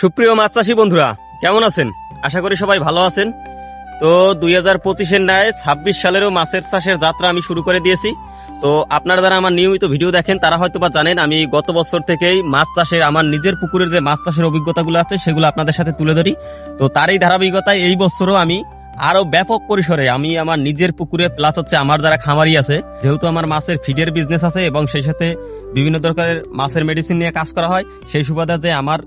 সুপ্রিয় মাছ চাষী বন্ধুরা, কেমন আছেন? আশা করি সবাই ভালো আছেন। তো 2025-এর ন্যায় 26 সালেরও মাছের চাষের যাত্রা আমি শুরু করে দিয়েছি। তো আপনারা যারা আমার নিয়মিত ভিডিও দেখেন তারা হয়তো বা জানেন আমি গত বছর থেকেই মাছ চাষের আমার নিজের পুকুরের যে মাছ চাষের অভিজ্ঞতাগুলো আছে সেগুলো আপনাদের সাথে তুলে ধরি। তো তারই ধারাবাহিকতায় এই বছরও আমি আরো ব্যাপক পরিসরে আমি আমার নিজের পুকুরে প্লাস হচ্ছে আমার যারা খামারি আছে, যেহেতু আমার মাছের ফিডের বিজনেস আছে এবং সেই সাথে বিভিন্ন দরকারের মাছের মেডিসিন নিয়ে কাজ করা হয়, সেই সুবাদে যে আমার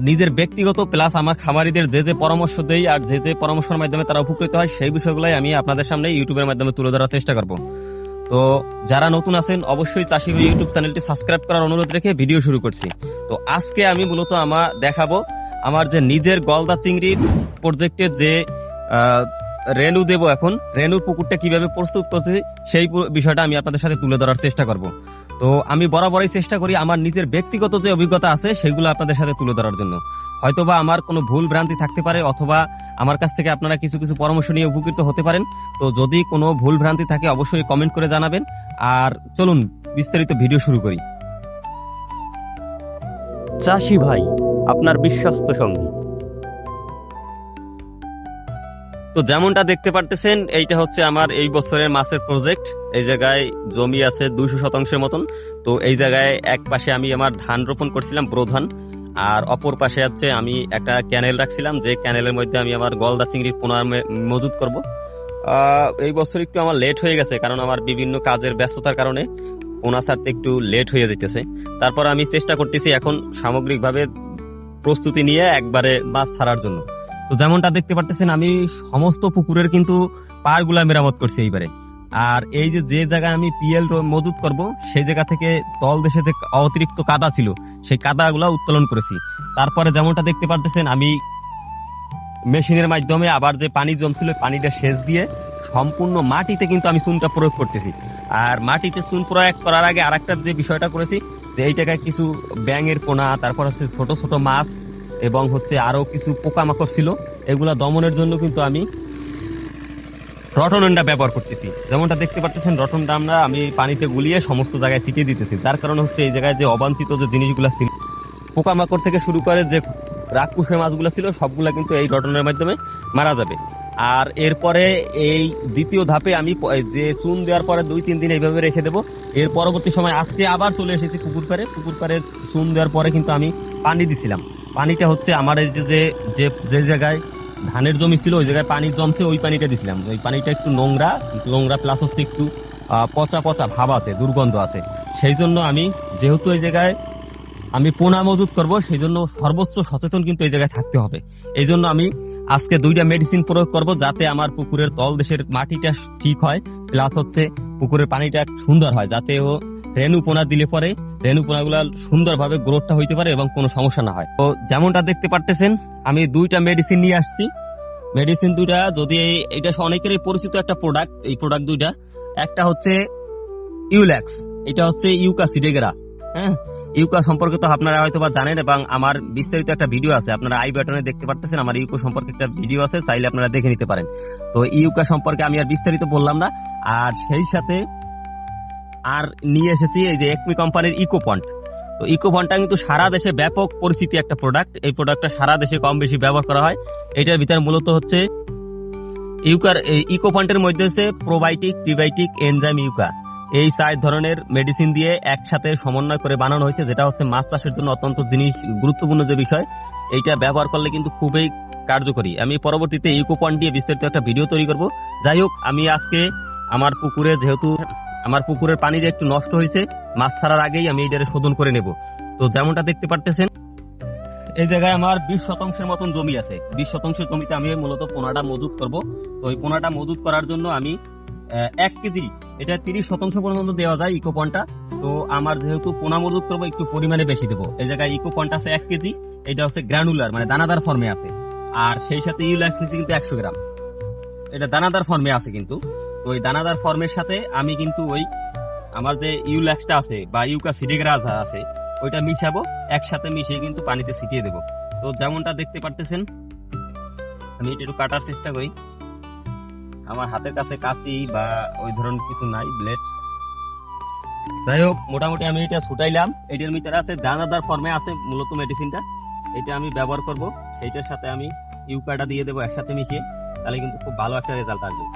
নিজের ব্যক্তিগত প্লাস আমার খামারিদের যে যে পরামর্শ দেই আর যে যে পরামর্শের মাধ্যমে তারা উপকৃত হয় সেই বিষয়গুলোই আমি আপনাদের সামনে ইউটিউবের মাধ্যমে তুলে ধরার চেষ্টা করব। তো যারা নতুন আছেন অবশ্যই চাষি ভাই ইউটিউব চ্যানেলটি সাবস্ক্রাইব করার অনুরোধ রেখে ভিডিও শুরু করছি। তো আজকে আমি মূলত দেখাবো আমার যে নিজের গলদা চিংড়ির প্রজেক্টের যে রেনু দেব, এখন রেনুর পুকুরটা কিভাবে প্রস্তুত করছি সেই বিষয়টা আমি আপনাদের সাথে তুলে ধরার চেষ্টা করব। তো আমি বরাবরই চেষ্টা করি আমার নিজের ব্যক্তিগত যে অভিজ্ঞতা আছে সেগুলো আপনাদের সাথে তুলে ধরার জন্য। হয়তোবা আমার কোনো ভুল ভ্রান্তি থাকতে পারে অথবা আমার কাছ থেকে আপনারা কিছু কিছু পরামর্শ নিয়ে উপকৃত হতে পারেন। তো যদি কোনো ভুল ভ্রান্তি থাকে অবশ্যই কমেন্ট করে জানাবেন। আর চলুন বিস্তারিত ভিডিও শুরু করি। চাষি ভাই, আপনার বিশ্বস্ত সঙ্গী। তো যেমনটা দেখতে পারতেছেন এইটা হচ্ছে আমার এই বছরের মাছের প্রজেক্ট। এই জায়গায় জমি আছে 200 মতন। তো এই জায়গায় এক পাশে আমি আমার ধান রোপণ করছিলাম, ব্রো ধান, আর অপর পাশে হচ্ছে আমি একটা ক্যানেল রাখছিলাম যে ক্যানেলের মধ্যে আমি আমার গলদা চিংড়ির পোনা মজুত করব। এই বছর একটু আমার লেট হয়ে গেছে কারণ আমার বিভিন্ন কাজের ব্যস্ততার কারণে পোনা ছাড়তে একটু লেট হয়ে যেতেছে। তারপর আমি চেষ্টা করতেছি এখন সামগ্রিকভাবে প্রস্তুতি নিয়ে একবারে মাছ ছাড়ার জন্য। তো যেমনটা দেখতে পারতেছেন আমি সমস্ত পুকুরের কিন্তু পাড়গুলা মেরামত করছি এইবারে। আর এই যে জায়গায় আমি পিএল মজুত করব সেই জায়গা থেকে তলদেশে যে অতিরিক্ত কাদা ছিল সেই কাদাগুলা উত্তোলন করেছি। তারপরে যেমনটা দেখতে পারতেছেন আমি মেশিনের মাধ্যমে আবার যে পানি জমছিল পানিটা সেচ দিয়ে সম্পূর্ণ মাটিতে কিন্তু আমি চুনটা প্রয়োগ করতেছি। আর মাটিতে চুন প্রয়োগ করার আগে আরেকটা যে বিষয়টা করেছি যে এই জায়গায় কিছু ব্যাঙের পোনা, তারপর হচ্ছে ছোট ছোট মাছ এবং হচ্ছে আরো কিছু পোকামাকড় ছিল, এগুলা দমনের জন্য কিন্তু আমি রটনডা ব্যবহার করতেছি। যেমনটা দেখতে পাচ্ছেন রটনডা আমি পানিতে গুলিয়ে সমস্ত জায়গায় ছিটিয়ে দিতেছি, যার কারণে হচ্ছে এই জায়গায় যে অবাঞ্ছিত যে জিনিসগুলো ছিল পোকামাকড় থেকে শুরু করে যে রাক্ষসে মাছগুলো ছিল সবগুলা কিন্তু এই রটনের মাধ্যমে মারা যাবে। আর এরপরে এই দ্বিতীয় ধাপে আমি যে চুন দেওয়ার পরে 2-3 দিন এইভাবে রেখে দেবো। এর পরবর্তী সময় আজকে আবার চলে এসেছি পুকুর পাড়ে চুন দেওয়ার পরে কিন্তু আমি পানি দিছিলাম। পানিটা হচ্ছে আমার এই যে জায়গায় ধানের জমি ছিল ওই জায়গায় পানি জমছে ওই পানিটা দিছিলাম। ওই পানিটা একটু নোংরা প্লাস হচ্ছে একটু পচা পচা ভাব আছে, দুর্গন্ধ আছে। সেই জন্য আমি যেহেতু এই জায়গায় আমি পোনা মজুত করব সেই জন্য সর্বোচ্চ সচেতন কিন্তু এই জায়গায় থাকতে হবে। এই জন্য আমি আজকে 2টা মেডিসিন প্রয়োগ করব যাতে আমার পুকুরের তল দেশের মাটিটা ঠিক হয়, প্লাস হচ্ছে পুকুরের পানিটা সুন্দর হয়, যাতে ও রেনু পোনা দিলে পরে রেনু পোনাগুলা সুন্দরভাবে গ্রোথটা হইতে পারে এবং কোনো সমস্যা না হয়। তো যেমনটা দেখতে পারতেছেন আমি 2টা মেডিসিন নিয়ে আসছি। মেডিসিন 2টা যদি এটা অনেকেরই পরিচিত একটা প্রোডাক্ট, এই প্রোডাক্ট 2টা একটা হচ্ছে ইউল্যাক্স, এটা হচ্ছে ইউকা সিডেগেরা। হ্যাঁ, ইউকা সম্পর্কে তো আপনারা হয়তো বা জানেন এবং আমার বিস্তারিত একটা ভিডিও আছে, আপনারা আই বাটনে দেখতে পারতেছেন আমার ইউকা সম্পর্কে একটা ভিডিও আছে, চাইলে আপনারা দেখে নিতে পারেন। তো ইউকা সম্পর্কে আমি আর বিস্তারিত বললাম না। আর সেই সাথে আর নিয়ে এসেছি এই যে একমি কোম্পানির ইকোপন্ট। তো ইকোপন্টটা কিন্তু সারা দেশে ব্যাপক পরিচিতি একটা প্রোডাক্ট। এই প্রোডাক্টটা সারা দেশে কম বেশি ব্যবহার করা হয়। এটার ভিতরে মূলত হচ্ছে ইকোপন্টের মধ্যে হচ্ছে প্রোবায়োটিক, প্রিবায়োটিক, এনজাইম, ইউকা, এই 4 ধরনের মেডিসিন দিয়ে একসাথে সমন্বয় করে বানানো হয়েছে, যেটা হচ্ছে মাছ চাষের জন্য অত্যন্ত গুরুত্বপূর্ণ যে বিষয়। এইটা ব্যবহার করলে কিন্তু খুবই কার্যকরী। আমি পরবর্তীতে ইকোপন্ট দিয়ে বিস্তারিত একটা ভিডিও তৈরি করব। যাই হোক, আমি আজকে আমার পুকুরে যেহেতু আমার পুকুরের পানিটা একটু নষ্ট হয়েছে, মাছ ছাড়ার আগেই আমি এইটারে শোধন করে নেব। তো যেমনটা দেখতে পারতেছেন এই জায়গায় আমার 20% মতন জমি আছে। 20% জমিতে আমি মূলত পোনাটা মজুত করব। তো এই পোনাটা মজুত করার জন্য আমি 1 কেজি, এটা 30% পর্যন্ত দেওয়া যায় ইকোপন্টটা। তো আমার যেহেতু পোনা মজুত করবো একটু পরিমাণে বেশি দেবো। এই জায়গায় ইকোপন্ট আছে 1 কেজি, এটা হচ্ছে গ্রানুলার মানে দানাদার ফর্মে আছে। আর সেই সাথে ইউল্যাক্স নিচ্ছি কিন্তু 100 গ্রাম, এটা দানাদার ফর্মে আছে কিন্তু। তো ওই দানাদার ফর্মের সাথে আমি কিন্তু ওই আমার যে ইউল্যাক্সটা আছে বা ইউকা সিডেগ্রা আছে ওইটা মিশাবো, একসাথে মিশিয়ে কিন্তু পানিতে ছিটিয়ে দেবো। তো যেমনটা দেখতে পারতেছেন আমি এটা একটু কাটার চেষ্টা করি। আমার হাতের কাছে কাঁচি বা ওই ধরনের কিছু নাই, ব্লেড। যাই হোক, মোটামুটি আমি এটা ছুটাইলাম। এটার ভিতরে আছে দানাদার ফর্মে আছে মূলত মেডিসিনটা। এটা আমি ব্যবহার করব, সেইটার সাথে আমি ইউকাটা দিয়ে দেবো একসাথে মিশিয়ে, তাহলে কিন্তু খুব ভালো একটা রেজাল্ট আসবে।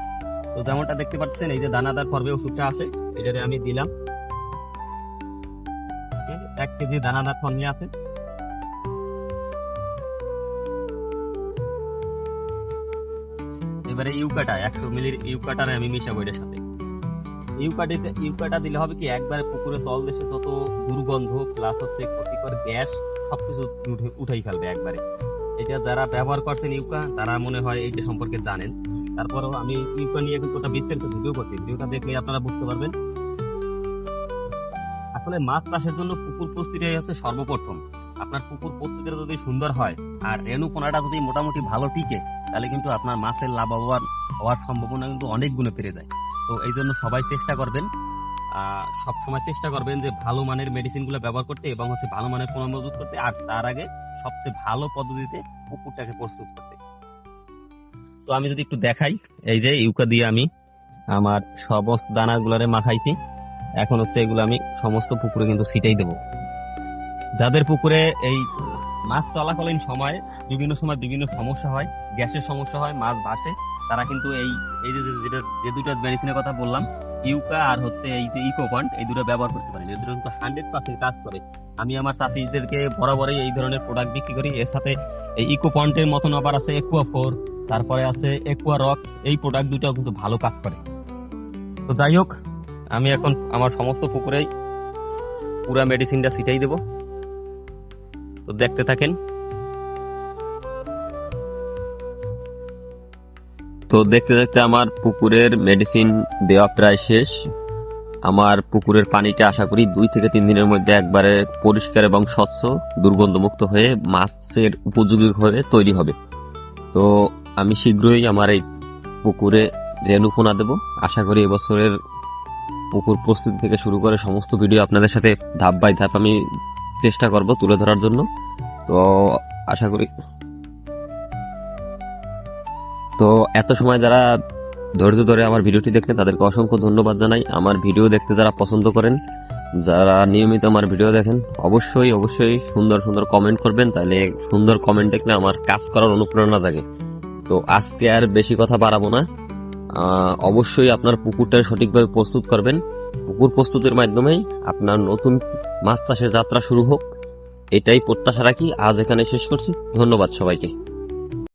তো যেমনটা দেখতে পাচ্ছেন এই যে দানাদার পর্বে ওষুধটা আছে, এটাতে আমি দিলাম 1 কেজি দানাদার ফর্মে আছে। এবারে ইউকাটা 100 মিলির ইউকাটার আমি মিশাবো এটার সাথে। ইউকাটা দিলে হবে কি, একবারে পুকুরে তলদেশে যত দুর্গন্ধ প্লাস হচ্ছে ক্ষতিকর গ্যাস সবকিছু উঠাই ফেলবে একবারে। এটা যারা ব্যবহার করছেন ইউকা তারা মনে হয় এই যে সম্পর্কে জানেন। তারপরেও আমি ইউকা নিয়ে কিন্তু একটা বিস্তারিত ভিডিও করছি, ভিডিওটা দেখলে আপনারা বুঝতে পারবেন। আসলে মাছ চাষের জন্য পুকুর প্রস্তুতি হচ্ছে সর্বপ্রথম। আপনার পুকুর প্রস্তুতিটা যদি সুন্দর হয় আর রেণুপোনাটা যদি মোটামুটি ভালো টিকে, তাহলে কিন্তু আপনার মাছের লাভবান হওয়ার সম্ভাবনা কিন্তু অনেক গুণে বেড়ে যায়। তো এই জন্য সবাই চেষ্টা করবেন, সবসময় চেষ্টা করবেন যে ভালো মানের মেডিসিনগুলো ব্যবহার করতে এবং হচ্ছে ভালো মানের পোনা মজুত করতে, আর তার আগে সবচেয়ে ভালো পদ্ধতিতে পুকুরটাকে প্রস্তুত করতে। তো আমি যদি একটু দেখাই, এই যে ইউকা দিয়ে আমি আমার সমস্ত দানাগুলোরে মাখাইছি। এখন হচ্ছে এগুলো আমি সমস্ত পুকুরে কিন্তু ছিটাই দেবো। যাদের পুকুরে এই মাছ চলাকালীন সময় বিভিন্ন সমস্যা হয়, গ্যাসের সমস্যা হয়, মাছ ভাসে, তারা কিন্তু এই এই যে দুইটা মেডিসিনের কথা বললাম, ইউকা আর হচ্ছে এই যে ইকোপন্ট, এই দুটো ব্যবহার করতে পারেন। এই দুটো কিন্তু 100% কাজ করে। আমি আমার চাষিদেরকে বরাবরই এই ধরনের প্রোডাক্ট বিক্রি করি। এর সাথে এই ইকোপন্টের মতন আবার আছে একুয়া 4, তারপরে আছে একুয়া রক, এই প্রোডাক্ট দুটাও কিন্তু ভালো কাজ করে। তো যাই হোক, আমি এখন আমার সমস্ত পুকুরেই পুরা মেডিসিনটা ছিটাই দেবো। তো দেখতে থাকেন। তো দেখতে দেখতে আমার পুকুরের মেডিসিন দেওয়া প্রায় শেষ। আমার পুকুরের পানিটা আশা করি 2 থেকে 3 দিনের মধ্যে একবারে পরিষ্কার এবং স্বচ্ছ দুর্গন্ধমুক্ত হয়ে মাছের উপযোগী হয়ে তৈরি হবে। তো আমি শীঘ্রই আমার এই পুকুরে রেণুপোনা দেব। আশা করি এবছরের পুকুর প্রস্তুতি থেকে শুরু করে সমস্ত ভিডিও আপনাদের সাথে ধাপ বাই ধাপ আমি চেষ্টা করব তুলে ধরার জন্য। তো আশা করি, তো এত সময় যারা ধৈর্য ধরে আমার ভিডিওটি দেখলেন তাদেরকে অসংখ্য ধন্যবাদ জানাই। আমার ভিডিও দেখতে যারা পছন্দ করেন, যারা নিয়মিত আমার ভিডিও দেখেন, অবশ্যই সুন্দর সুন্দর কমেন্ট করবেন, তাহলে সুন্দর কমেন্ট দেখলে আমার কাজ করার অনুপ্রেরণা জাগে। তো আজকে আর বেশি কথা বাড়াবো না, অবশ্যই আপনার পুকুরটা সঠিকভাবে প্রস্তুত করবেন। পুকুর প্রস্তুতির মাধ্যমেই আপনার নতুন মাছ চাষের যাত্রা শুরু হোক, এটাই প্রত্যাশা রাখি। আজ এখানে শেষ করছি। ধন্যবাদ সবাইকে।